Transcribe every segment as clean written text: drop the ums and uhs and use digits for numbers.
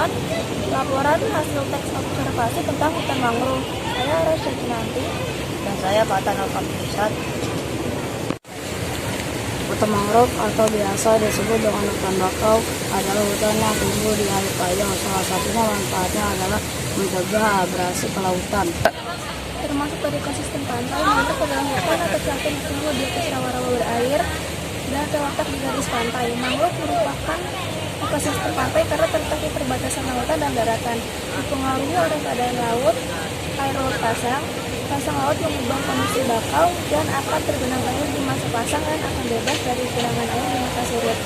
mendengarkan laporan hasil teks observasi tentang hutan mangrove. Saya Rasya Nanti. Dan saya Fatan Alkamsat. Hutan mangrove atau biasa disebut dengan hutan bakau adalah hutan yang tumbuh di air payau. Salah satunya manfaatnya adalah mencegah abrasi ke lautan. Termasuk dari ekosistem pantai, mangrove adalah hutan atau plantain yang tumbuh di atas rawa-rawa berair dan terletak di garis pantai. Mangrove merupakan ekosistem pantai karena terletak di perbatasan lautan dan daratan. Dipengaruhi oleh keadaan laut, air laut pasang laut yang mengubah kondisi bakau dan akan tergenang air di masa pasang dan akan bebas dari genangan air di masa surut.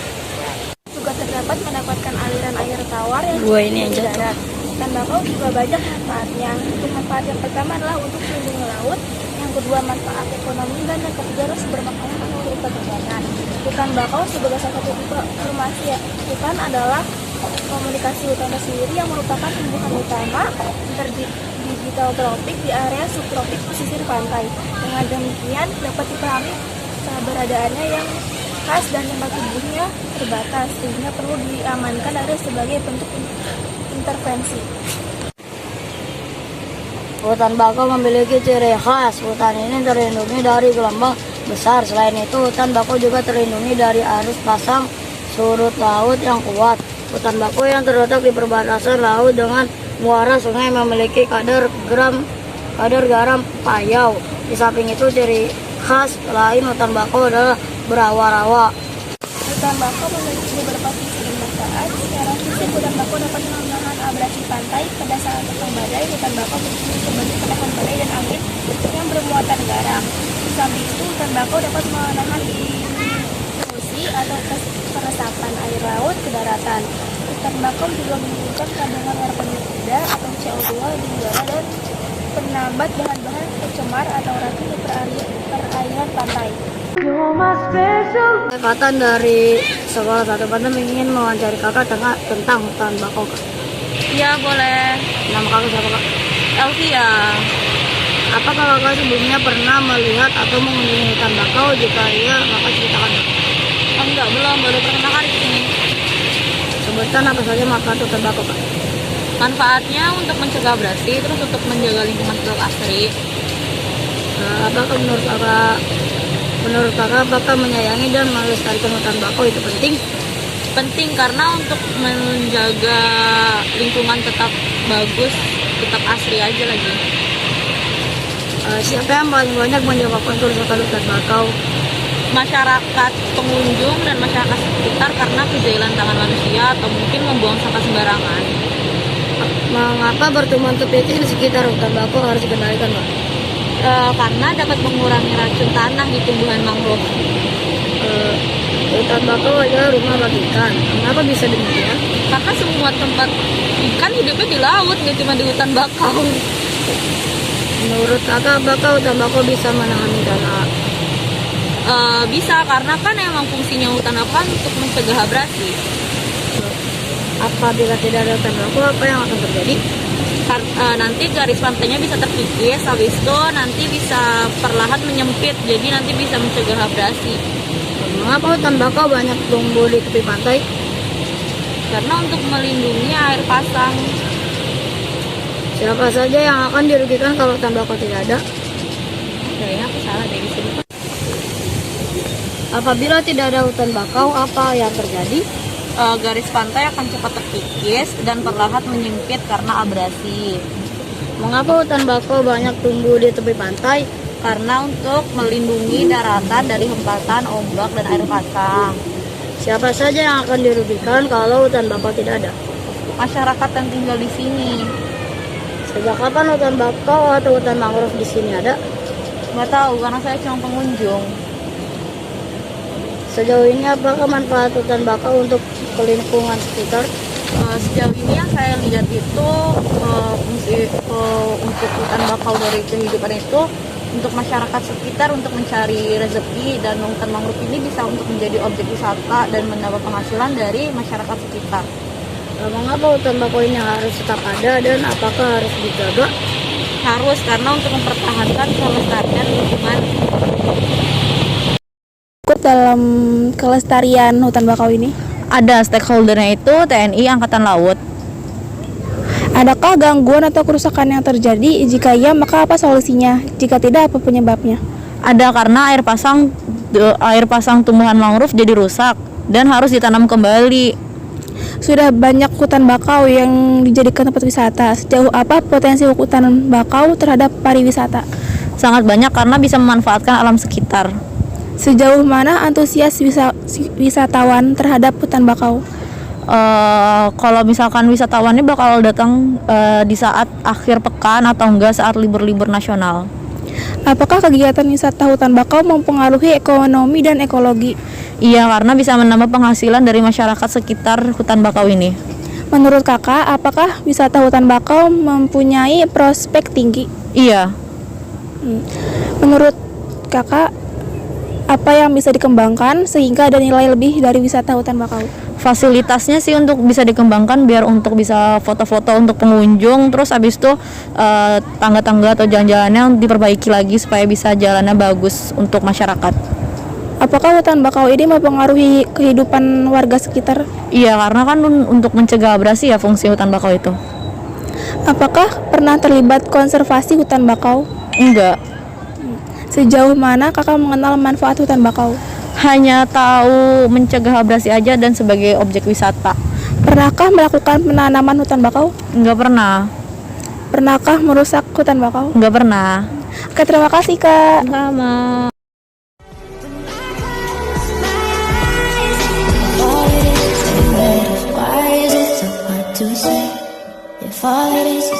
Juga terdapat mendapatkan aliran air tawar yang di darat. Hutan bakau juga banyak manfaatnya. Untuk manfaat yang pertama adalah untuk melindungi laut, yang kedua manfaat ekonomi, dan yang ketiga adalah sumber makanan untuk perkebunan. Hutan bakau sebagai salah satu tipe formasi hutan adalah komunikasi hutan sendiri yang merupakan tumbuhan utama digital tropik di area subtropik pesisir pantai. Dengan demikian dapat dipahami keberadaannya yang khas dan tempat tumbuhnya terbatas, sehingga perlu diamankan dari sebagai bentuk intervensi. Hutan bakau memiliki ciri khas. Hutan ini terlindungi dari gelombang besar. Selain itu, hutan bakau juga terlindungi dari arus pasang surut laut yang kuat. Hutan bakau yang terletak di perbatasan laut dengan muara sungai memiliki kadar garam payau. Di samping itu, ciri khas lain hutan bakau adalah berawa-rawa. Hutan bakau memiliki beberapa fungsi dan manfaat. Secara fisik, hutan bakau dapat menahan abrasi pantai. Pada saat pasang badai, hutan bakau berfungsi sebagai penahan badai dan angin yang bermuatan garam. Di samping itu, hutan bakau dapat menahan erosi atau peresapan air laut ke daratan. Hutan bakau juga menurunkan kandungan karbon dioksida atau CO2 di udara dan penambat bahan-bahan pencemar atau racun di perairan pantai. Fatan dari sekolah satu Fatan ingin mewawancari kakak tentang hutan bakau. Iya boleh. Nama kakak siapa kak? Elvia. Apakah kakak sebelumnya pernah melihat atau mengunjungi hutan bakau? Jika iya, maka ceritakan. Enggak, belum, baru pertama kali kesini. Sebutkan apa saja manfaat hutan bakau kak? Manfaatnya untuk mencegah abrasi, terus untuk menjaga lingkungan hidup asri. Apakah menurut kakak apakah menyayangi dan melestarikan hutan bakau itu penting? Penting karena untuk menjaga lingkungan tetap bagus, tetap asri aja lagi. Siapa yang paling banyak menyebabkan kerusakan hutan bakau? Masyarakat pengunjung dan masyarakat sekitar karena kejahilan tangan manusia atau mungkin membuang sampah sembarangan. Mengapa pertumbuhan kepiting di sekitar hutan bakau harus dikendalikan, Pak? Karena dapat mengurangi racun tanah di tumbuhan mangrove. Hutan bakau adalah rumah bagi ikan. Mengapa bisa demikian? Karena semua tempat ikan hidupnya di laut, nggak cuma di hutan bakau. Menurut kakak, apakah hutan bakau bisa menahan bencana? Bisa, karena kan emang fungsinya hutan apa untuk mencegah abrasi. Apabila tidak ada hutan bakau, apa yang akan terjadi? Nanti garis pantainya bisa terkikis, habis itu nanti bisa perlahan menyempit, jadi nanti bisa mencegah abrasi. Mengapa hutan bakau banyak tumbuh di tepi pantai? Karena untuk melindungi air pasang. Siapa saja yang akan dirugikan kalau hutan bakau tidak ada? Kayaknya aku salah deh di sini. Apabila tidak ada hutan bakau, apa yang terjadi? Garis pantai akan cepat terkikis dan perlahan menyempit karena abrasi. Mengapa hutan bakau banyak tumbuh di tepi pantai? Karena untuk melindungi daratan dari hempatan ombak dan air pasang. Siapa saja yang akan dirugikan kalau hutan bakau tidak ada? Masyarakat yang tinggal di sini. Sejak kapan hutan bakau atau hutan mangrove di sini ada? Nggak tahu, karena saya cuma pengunjung. Sejauh ini apakah manfaat hutan bakau untuk lingkungan sekitar? Sejauh ini yang saya lihat itu fungsi untuk hutan bakau dari kehidupan itu untuk masyarakat sekitar untuk mencari rezeki, dan hutan mangrove ini bisa untuk menjadi objek wisata dan mendapat penghasilan dari masyarakat sekitar. Mengapa hutan bakau ini harus tetap ada dan apakah harus dijaga? Harus, karena untuk mempertahankan kelestarian lingkungan. Ikut dalam kelestarian hutan bakau ini? Ada stakeholdernya itu TNI Angkatan Laut. Adakah gangguan atau kerusakan yang terjadi? Jika iya, maka apa solusinya? Jika tidak, apa penyebabnya? Ada, karena air pasang tumbuhan mangrove jadi rusak dan harus ditanam kembali. Sudah banyak hutan bakau yang dijadikan tempat wisata. Sejauh apa potensi hutan bakau terhadap pariwisata? Sangat banyak karena bisa memanfaatkan alam sekitar. Sejauh mana antusias wisatawan terhadap hutan bakau? Kalau misalkan wisatawannya bakal datang di saat akhir pekan atau enggak saat libur-libur nasional. Apakah kegiatan wisata hutan bakau mempengaruhi ekonomi dan ekologi? Iya, karena bisa menambah penghasilan dari masyarakat sekitar hutan bakau ini. Menurut kakak, apakah wisata hutan bakau mempunyai prospek tinggi? Iya. Menurut kakak, apa yang bisa dikembangkan sehingga ada nilai lebih dari wisata hutan bakau? Fasilitasnya sih untuk bisa dikembangkan biar untuk bisa foto-foto untuk pengunjung, terus habis itu tangga-tangga atau jalan-jalannya diperbaiki lagi supaya bisa jalannya bagus untuk masyarakat. Apakah hutan bakau ini mempengaruhi kehidupan warga sekitar? Iya, karena kan untuk mencegah abrasi ya fungsi hutan bakau itu. Apakah pernah terlibat konservasi hutan bakau? Enggak, Sejauh mana kakak mengenal manfaat hutan bakau? hanya tahu mencegah abrasi aja dan sebagai objek wisata. Pernahkah melakukan penanaman hutan bakau? Enggak pernah. Pernahkah merusak hutan bakau? Enggak pernah. Oke, terima kasih kak. Sama. Why is it so hard to say if all it is a